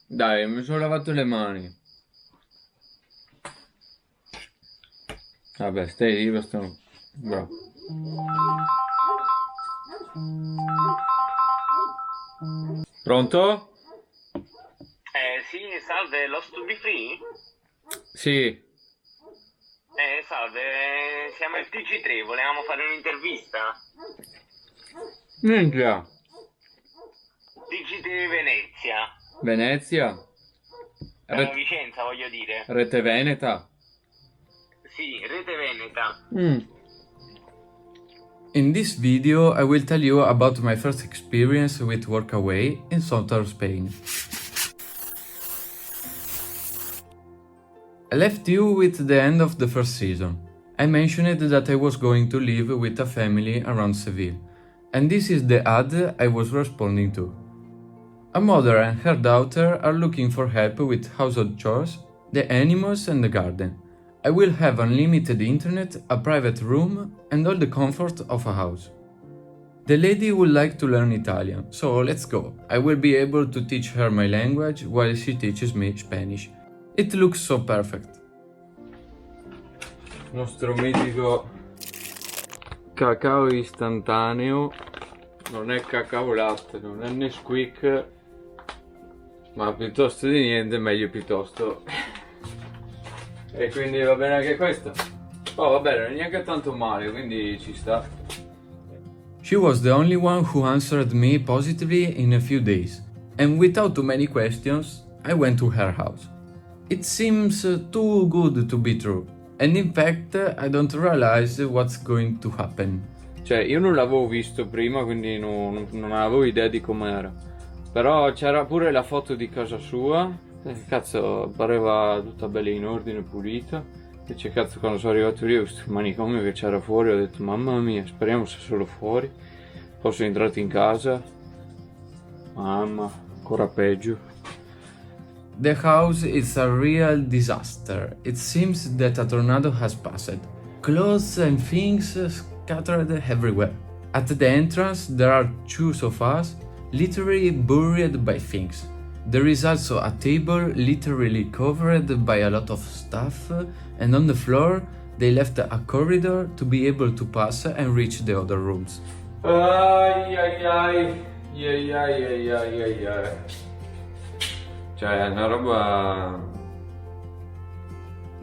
Dai, mi sono lavato le mani. Vabbè, stai lì, basta. Bravo. Pronto? Sì, salve, Lost to be free? Sì. Salve, siamo il TG3, volevamo fare un'intervista. Minchia. TG3 Venezia. Venezia? Vicenza, voglio dire. Rete Veneta? Sì, Rete Veneta. In this video, I will tell you about my first experience with Workaway in southern Spain. I left you with the end of the first season. I mentioned that I was going to live with a family around Seville, and this is the ad I was responding to. A mother and her daughter are looking for help with household chores, the animals and the garden. I will have unlimited internet, a private room, and all the comfort of a house. The lady would like to learn Italian, so let's go. I will be able to teach her my language while she teaches me Spanish. It looks so perfect. Nostro mitico cacao istantaneo. Non è cacao latte, non è Nesquik, ma piuttosto di niente, meglio piuttosto. E quindi va bene anche questo. Oh, va bene, non è neanche tanto male, quindi ci sta. She was the only one who answered me positively in a few days, and without too many questions, I went to her house. It seems too good to be true, and in fact, I don't realize what's going to happen. Cioè, io non l'avevo visto prima, quindi non avevo idea di com'era. Però c'era pure la foto di casa sua. Cazzo, pareva tutta bella in ordine, pulita. Invece cazzo, quando sono arrivato lì ho visto il manicomio che c'era fuori, ho detto mamma mia, speriamo sia solo fuori. Poi sono entrato in casa. Mamma, ancora peggio. The house is a real disaster. It seems that a tornado has passed. Clothes and things scattered everywhere. At the entrance, there are two sofas, literally buried by things. There is also a table literally covered by a lot of stuff, and on the floor, they left a corridor to be able to pass and reach the other rooms. Ai ai ai, ai ai ai ai ai ai. Cioè, è una roba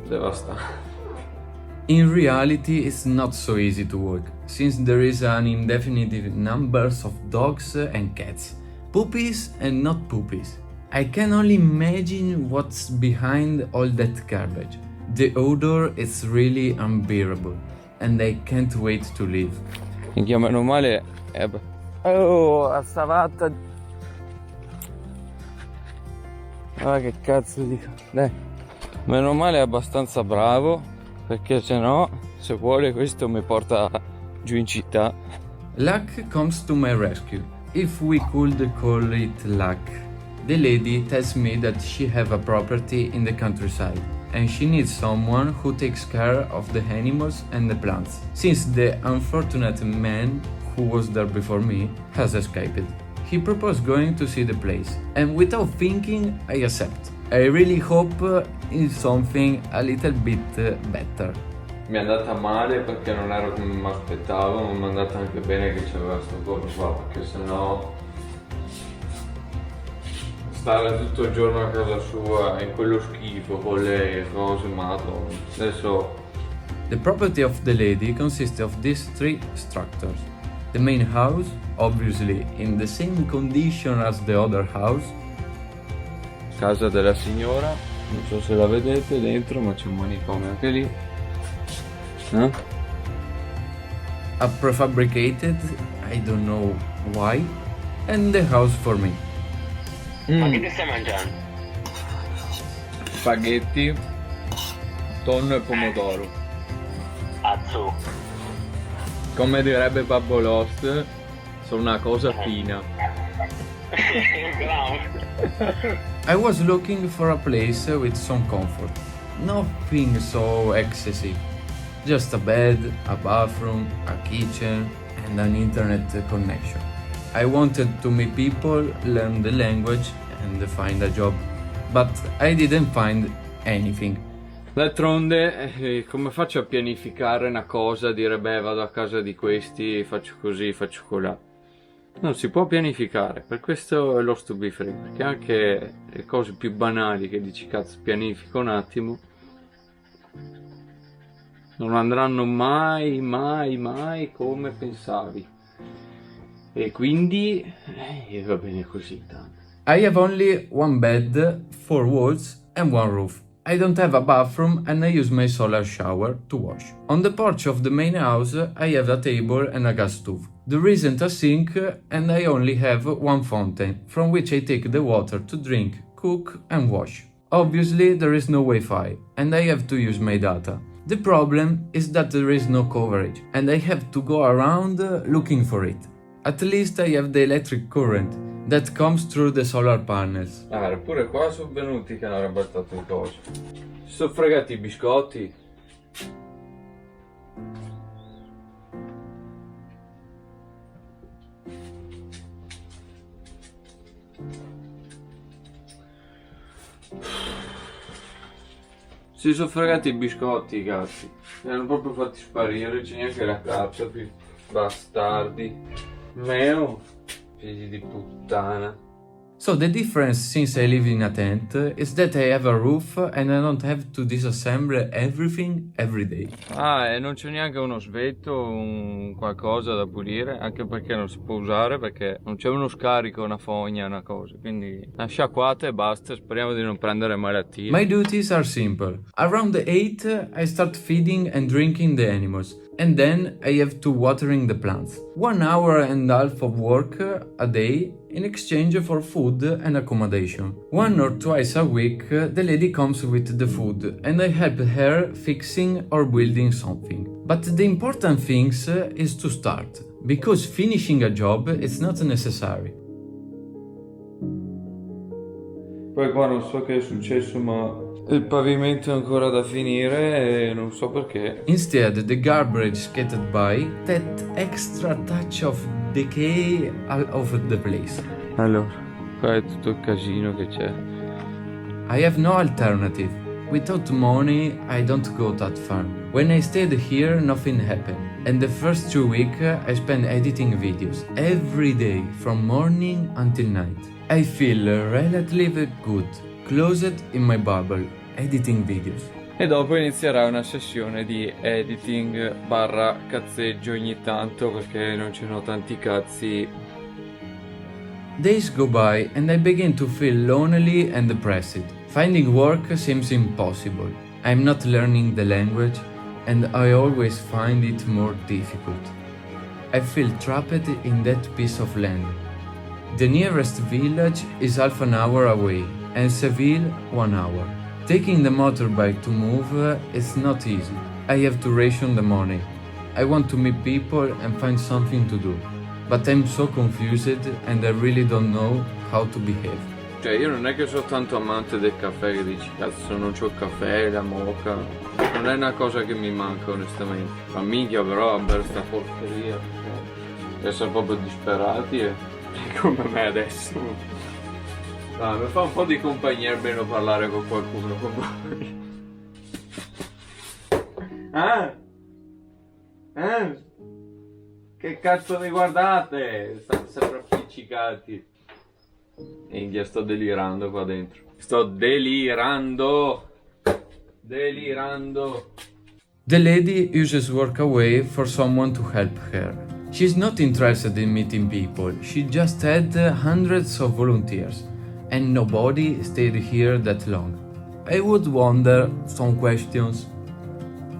devastante. In reality, it's not so easy to walk, since there is an indefinite numbers of dogs and cats, puppies and not puppies. I can only imagine what's behind all that garbage. The odor is really unbearable, and I can't wait to leave. Minchia, meno male è... Oh, a stavatta. Ah, che cazzo dico. Dai. Meno male è abbastanza bravo, perché se no, se vuole, questo mi porta giù in città. Luck comes to my rescue, if we could call it luck. The lady tells me that she have a property in the countryside, and she needs someone who takes care of the animals and the plants, since the unfortunate man who was there before me has escaped. He proposed going to see the place, and without thinking, I accept. I really hope in something a little bit better. Mi è andata male perché non era come mi aspettavo, ma mi è andata anche bene che c'aveva sto coso qua, perché sennò stare tutto il giorno a casa sua in quello schifo con le cose, madonna. Adesso The property of the lady consists of these three structures. The main house, obviously in the same condition as the other house. casa della signora, non so se la vedete dentro, ma c'è un manicomio anche lì. A prefabricated, I don't know why, and the house for me. Ma che ti stai mangiando? Spaghetti, tonno e pomodoro. Azzo. Come direbbe Babbo Lost, sono una cosa fina. Bravo. I was looking for a place with some comfort. Nothing so excessive. Just a bed, a bathroom, a kitchen, and an internet connection. I wanted to meet people, learn the language, and find a job. but I didn't find anything. D'altronde, come faccio a pianificare una cosa, dire beh vado a casa di questi, faccio così, faccio colà? Non si può pianificare, per questo è lo to be free, perché anche le cose più banali che dici cazzo pianifico un attimo, non andranno mai, mai, mai come pensavi. E quindi va bene così tanto. I have only one bed, 4 walls and one roof. I don't have a bathroom and I use my solar shower to wash. On the porch of the main house I have a table and a gas stove. There isn't a sink and I only have one fountain from which I take the water to drink, cook and wash. Obviously there is no Wi-Fi and I have to use my data. The problem is that there is no coverage and I have to go around looking for it. At least I have the electric current that comes through the solar panels. Pure qua sono venuti che hanno arrabbattato le cose. Si sono fregati i biscotti. Si sono fregati i biscotti i gatti. Li hanno proprio fatti sparire, c'è neanche la carta, bastardi. Meo, figli di puttana. So the difference since I live in a tent is that I have a roof and I don't have to disassemble everything every day. E non c'è neanche uno svetto, un qualcosa da pulire, anche perché non si può usare, perché non c'è uno scarico, una fogna, una cosa, quindi una sciacquata e basta, speriamo di non prendere malattie. My duties are simple. Around 8 I start feeding and drinking the animals, and then I have to watering the plants. 1 hour and a half of work a day in exchange for food and accommodation. 1 or twice a week the lady comes with the food and I help her fixing or building something. But the important thing is to start, because finishing a job is not necessary. Poi qua non so che è successo, ma il pavimento è ancora da finire e non so perché. Instead, the garbage scattered by, that extra touch of decay all over the place. Allora, qua è tutto il casino che c'è. I have no alternative. Without money, I don't go that far. When I stayed here, nothing happened. And the first 2 weeks, I spent editing videos every day, from morning until night. I feel relatively good, closed in my bubble, editing videos. E dopo inizierà una sessione di editing barra cazzeggio ogni tanto, perché non ci sono tanti cazzi. Days go by and I begin to feel lonely and depressed. Finding work seems impossible. I'm not learning the language and I always find it more difficult. I feel trapped in that piece of land. The nearest village is half an hour away and Seville 1 hour. Taking the motorbike to move is not easy. I have to ration the money. I want to meet people and find something to do. But I'm so confused and I really don't know how to behave. Cioè io non è che sono tanto amante del caffè che dici cazzo non c'ho il caffè, la moka. Non è una cosa che mi manca onestamente. Ma minchia però a bere sta porcheria. Essere proprio disperati e come me adesso. Mi fa un po' di compagnia almeno parlare con qualcuno. Che cazzo mi guardate? State sempre appiccicati. Inghia, sto delirando qua dentro. Sto delirando. The lady uses work away for someone to help her. She's not interested in meeting people. She just had hundreds of volunteers. And nobody stayed here that long. I would wonder some questions.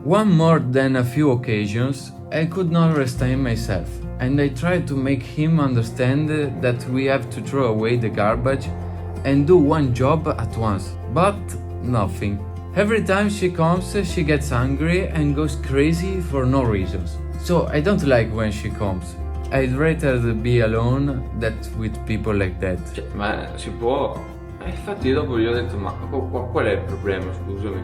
One more than a few occasions, I could not restrain myself, and I tried to make him understand that we have to throw away the garbage and do one job at once, but nothing. Every time she comes, she gets angry and goes crazy for no reasons. So I don't like when she comes. I'd rather be alone than with people like that. Cioè, ma si può. Infatti dopo gli ho detto, ma qual è il problema, scusami?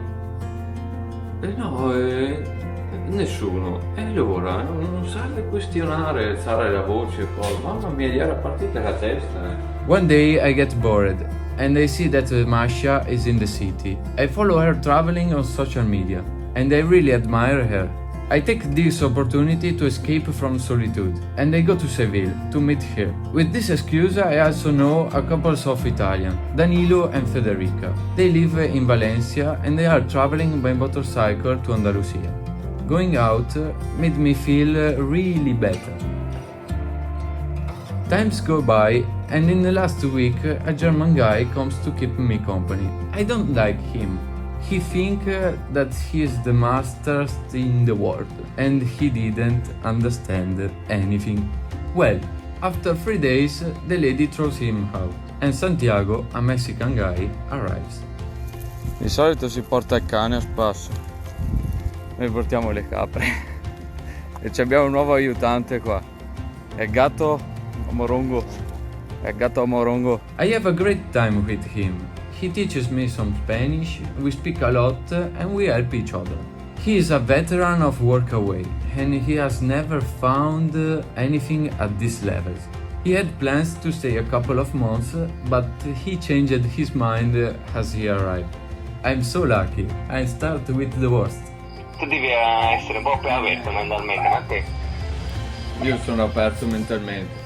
Nessuno. E allora, non serve questionare, alzare la voce e poi, mamma mia, gli era partita la testa. One day I get bored. and I see that Masha is in the city. I follow her traveling on social media, and I really admire her. I take this opportunity to escape from solitude, and I go to Seville to meet her. With this excuse, I also know a couple of Italians, Danilo and Federica. They live in Valencia, and they are traveling by motorcycle to Andalusia. Going out made me feel really better. Times go by, and in the last week, a German guy comes to keep me company. I don't like him. He thinks that he is the masterest in the world, and he didn't understand anything. Well, after 3 days, the lady throws him out, and Santiago, a Mexican guy, arrives. Di solito si porta il cane a spasso, noi portiamo le capre e ci abbiamo un nuovo aiutante qua, è il gatto Morongo. I have a great time with him. He teaches me some Spanish, we speak a lot, and we help each other. He is a veteran of Workaway, and he has never found anything at this level. He had plans to stay a couple of months, but he changed his mind as he arrived. I'm so lucky. I start with the worst. Tu devi essere un po' più aperto mentalmente, ma te? Io sono aperto mentalmente.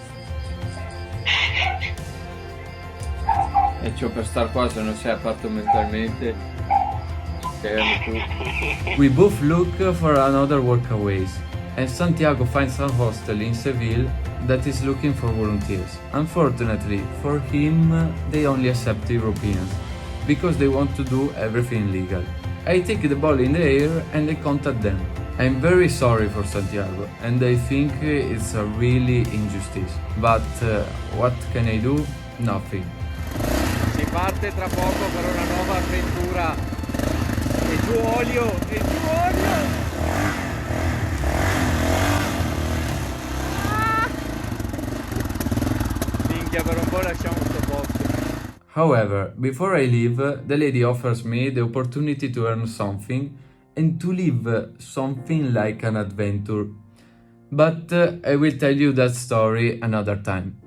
E c'ho per star qua, se non sei aperto mentalmente, fermi tu. We both look for another workaways, and Santiago finds a hostel in Seville that is looking for volunteers. Unfortunately, for him, they only accept Europeans, because they want to do everything legal. I take the ball in the air and I contact them. I'm very sorry for Santiago, and I think it's a really injustice. But what can I do? Nothing. Si parte tra poco per una nuova avventura. E giù olio! E giù olio! Minchia, per un po' lasciamo sto posto. However, before I leave, the lady offers me the opportunity to earn something and to live something like an adventure. But I will tell you that story another time.